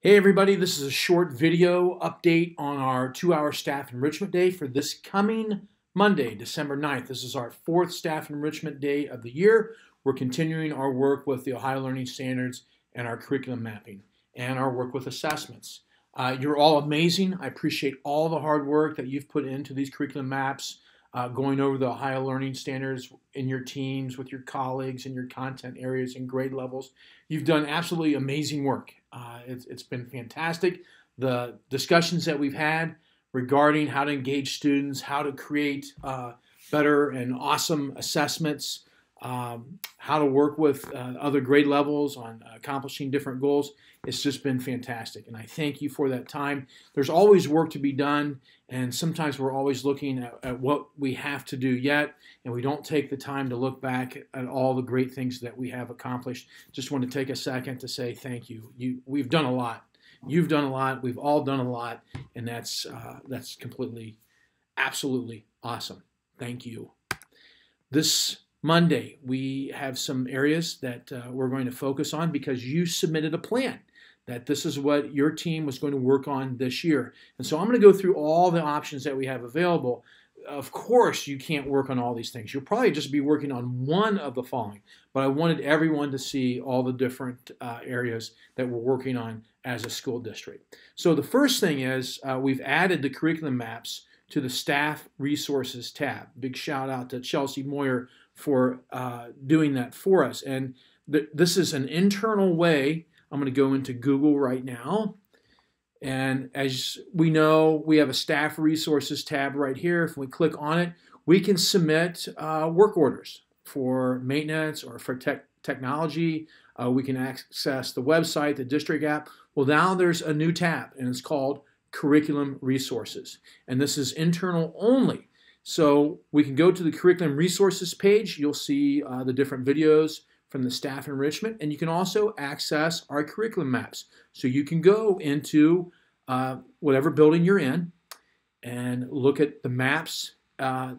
Hey everybody, this is a short video update on our 2-hour Staff Enrichment Day for this coming Monday, December 9th. This is our 4th Staff Enrichment Day of the year. We're continuing our work with the Ohio Learning Standards and our curriculum mapping and our work with assessments. You're all amazing. I appreciate all the hard work that you've put into these curriculum maps, going over the Ohio Learning Standards in your teams, with your colleagues, in your content areas and grade levels. You've done absolutely amazing work. It's been fantastic. The discussions that we've had regarding how to engage students, how to create better and awesome assessments, how to work with other grade levels on accomplishing different goals. It's just been fantastic, and I thank you for that time. There's always work to be done, and sometimes we're always looking at what we have to do yet, and we don't take the time to look back at all the great things that we have accomplished. Just want to take a second to say thank you. We've done a lot. You've done a lot. We've all done a lot, and that's completely, absolutely awesome. Thank you. This Monday, we have some areas that we're going to focus on because you submitted a plan that this is what your team was going to work on this year. And so I'm going to go through all the options that we have available. Of course, you can't work on all these things. You'll probably just be working on one of the following, but I wanted everyone to see all the different areas that we're working on as a school district. So the first thing is we've added the curriculum maps to the Staff Resources tab. Big shout out to Chelsea Moyer for doing that for us. And this is an internal way. I'm going to go into Google right now. And as we know, we have a Staff Resources tab right here. If we click on it, we can submit work orders for maintenance or for technology. We can access the website, the district app. Well, now there's a new tab, and it's called Curriculum Resources. And this is internal only. So we can go to the Curriculum Resources page. You'll see the different videos from the Staff Enrichment, and you can also access our curriculum maps. So you can go into whatever building you're in and look at the maps in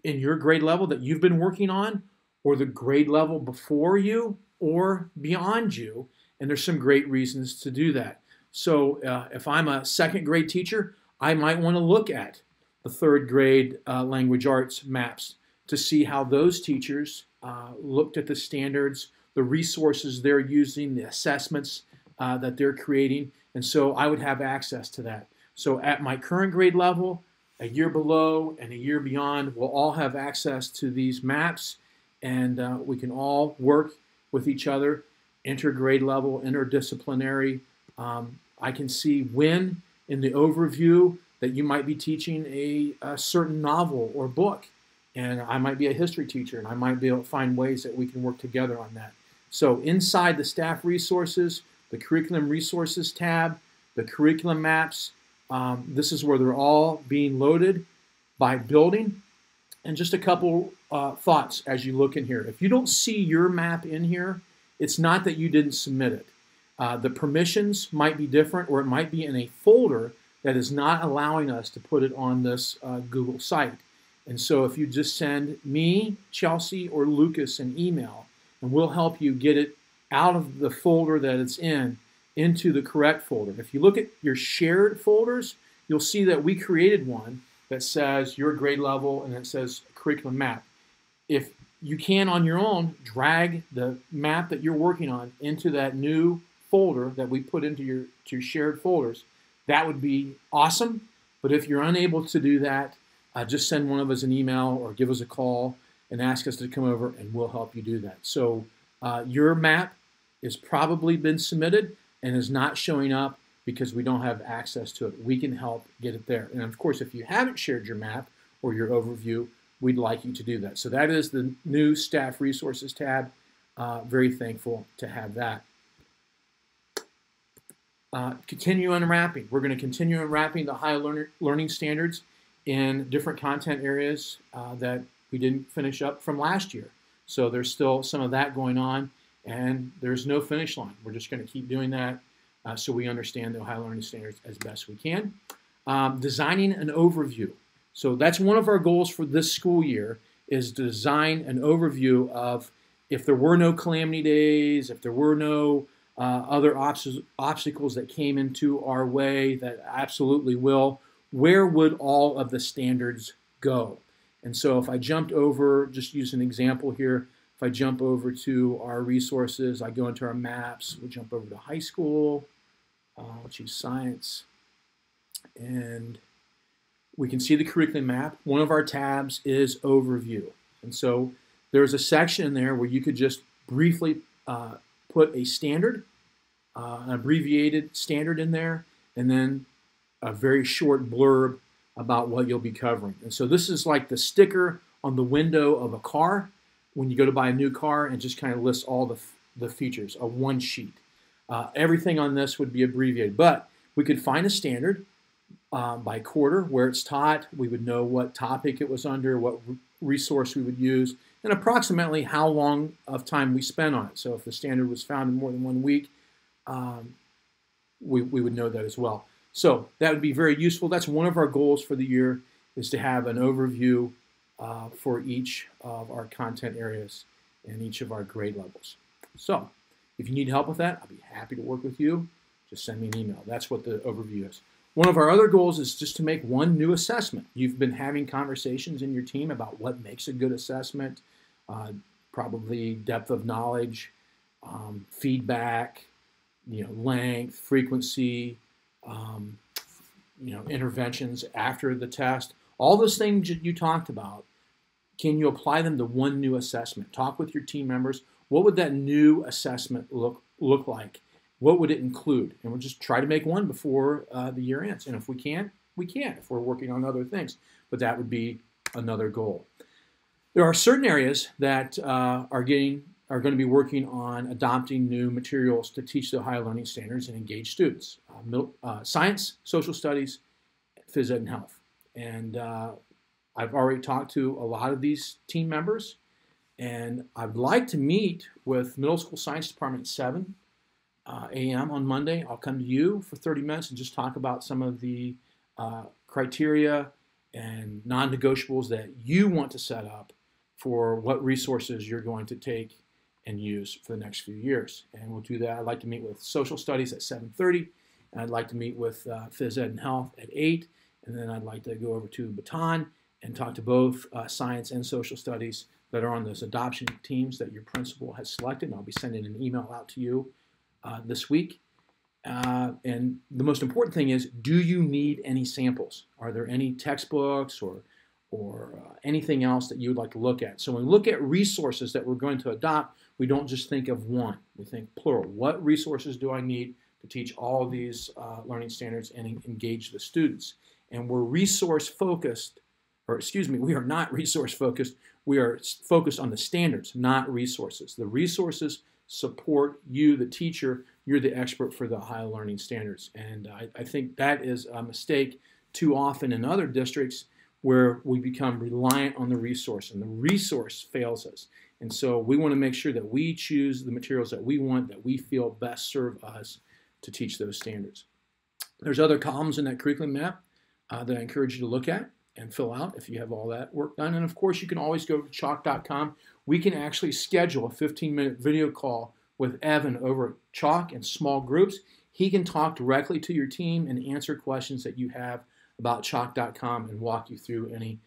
your grade level that you've been working on, or the grade level before you or beyond you, and there's some great reasons to do that. So if I'm a second grade teacher, I might want to look at the third grade language arts maps to see how those teachers looked at the standards, the resources they're using, the assessments that they're creating, and so I would have access to that. So at my current grade level, a year below, and a year beyond, we'll all have access to these maps, and we can all work with each other, intergrade level, interdisciplinary. I can see when in the overview that you might be teaching a certain novel or book, and I might be a history teacher, and I might be able to find ways that we can work together on that. So inside the Staff Resources, the Curriculum Resources tab, the curriculum maps, this is where they're all being loaded by building. And just a couple thoughts as you look in here. If you don't see your map in here, it's not that you didn't submit it. The permissions might be different, or it might be in a folder that is not allowing us to put it on this Google site. And so if you just send me, Chelsea, or Lucas an email, and we'll help you get it out of the folder that it's in into the correct folder. If you look at your shared folders, you'll see that we created one that says your grade level and it says curriculum map. If you can on your own drag the map that you're working on into that new folder that we put into your shared folders, that would be awesome. But if you're unable to do that, just send one of us an email or give us a call and ask us to come over, and we'll help you do that. So your map has probably been submitted and is not showing up because we don't have access to it. We can help get it there. And of course, if you haven't shared your map or your overview, we'd like you to do that. So that is the new Staff Resources tab. Very thankful to have that. Continue unwrapping. We're going to continue unwrapping the Ohio Learning Standards in different content areas that we didn't finish up from last year. So there's still some of that going on, and there's no finish line. We're just going to keep doing that so we understand the Ohio Learning Standards as best we can. Designing an overview. So that's one of our goals for this school year, is to design an overview of if there were no calamity days, if there were no other obstacles that came into our way that absolutely will, where would all of the standards go? And so if I jumped over, just use an example here, if I jump over to our resources, I go into our maps, we'll jump over to high school, we'll choose science, and we can see the curriculum map. One of our tabs is overview. And so there's a section in there where you could just briefly put a standard, an abbreviated standard in there, and then a very short blurb about what you'll be covering. And so this is like the sticker on the window of a car when you go to buy a new car, and just kind of lists all the features of one sheet. Everything on this would be abbreviated, but we could find a standard by quarter where it's taught. We would know what topic it was under, what resource we would use, and approximately how long of time we spent on it. So if the standard was found in more than 1 week, we would know that as well. So that would be very useful. That's one of our goals for the year, is to have an overview for each of our content areas and each of our grade levels. So if you need help with that, I'll be happy to work with you. Just send me an email. That's what the overview is. One of our other goals is just to make one new assessment. You've been having conversations in your team about what makes a good assessment, probably depth of knowledge, feedback, length, frequency, interventions after the test. All those things you talked about, can you apply them to one new assessment? Talk with your team members. What would that new assessment look like? What would it include? And we'll just try to make one before the year ends. And if we can't, we can't if we're working on other things. But that would be another goal. There are certain areas that are going to be working on adopting new materials to teach the higher learning standards and engage students. Science, social studies, phys ed, and health. And I've already talked to a lot of these team members, and I'd like to meet with middle school science department at 7 a.m. on Monday. I'll come to you for 30 minutes and just talk about some of the criteria and non-negotiables that you want to set up for what resources you're going to take and use for the next few years. And we'll do that. I'd like to meet with social studies at 7:30, and I'd like to meet with phys ed and health at 8, and then I'd like to go over to Baton and talk to both science and social studies that are on those adoption teams that your principal has selected. And I'll be sending an email out to you this week. And the most important thing is, do you need any samples? Are there any textbooks or anything else that you would like to look at? So when we look at resources that we're going to adopt, we don't just think of one. We think plural. What resources do I need to teach all of these learning standards and engage the students? And we're resource focused, or excuse me, we are not resource focused. We are focused on the standards, not resources. The resources support you, the teacher. You're the expert for the high learning standards. And I think that is a mistake too often in other districts, where we become reliant on the resource, and the resource fails us. And so we want to make sure that we choose the materials that we want, that we feel best serve us to teach those standards. There's other columns in that curriculum map that I encourage you to look at and fill out if you have all that work done. And of course, you can always go to CHAC.com. We can actually schedule a 15-minute video call with Evan over at CHAC in small groups. He can talk directly to your team and answer questions that you have about CHAC.com and walk you through any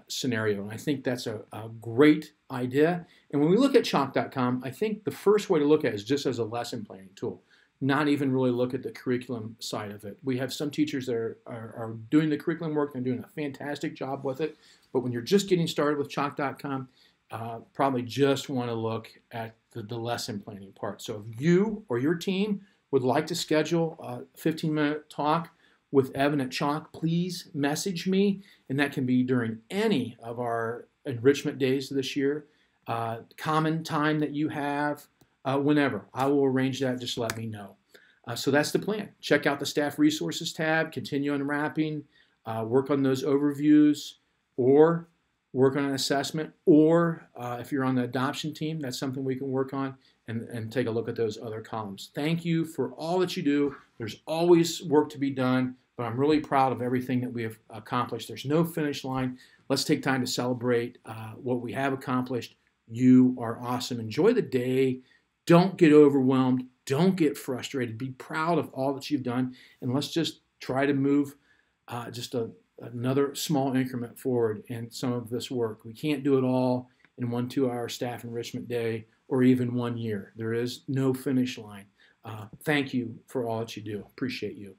scenario. And I think that's a great idea. And when we look at CHAC.com, I think the first way to look at it is just as a lesson planning tool, not even really look at the curriculum side of it. We have some teachers that are doing the curriculum work and doing a fantastic job with it. But when you're just getting started with CHAC.com, probably just want to look at the lesson planning part. So if you or your team would like to schedule a 15-minute talk with Evan at CHAC, please message me, and that can be during any of our enrichment days this year, common time that you have, whenever. I will arrange that, just let me know. So that's the plan. Check out the Staff Resources tab, continue unwrapping, work on those overviews, or work on an assessment, or if you're on the adoption team, that's something we can work on, and take a look at those other columns. Thank you for all that you do. There's always work to be done, but I'm really proud of everything that we have accomplished. There's no finish line. Let's take time to celebrate what we have accomplished. You are awesome. Enjoy the day. Don't get overwhelmed. Don't get frustrated. Be proud of all that you've done, and let's just try to move another small increment forward in some of this work. We can't do it all in 1 2-hour staff enrichment day or even 1 year. There is no finish line. Thank you for all that you do. Appreciate you.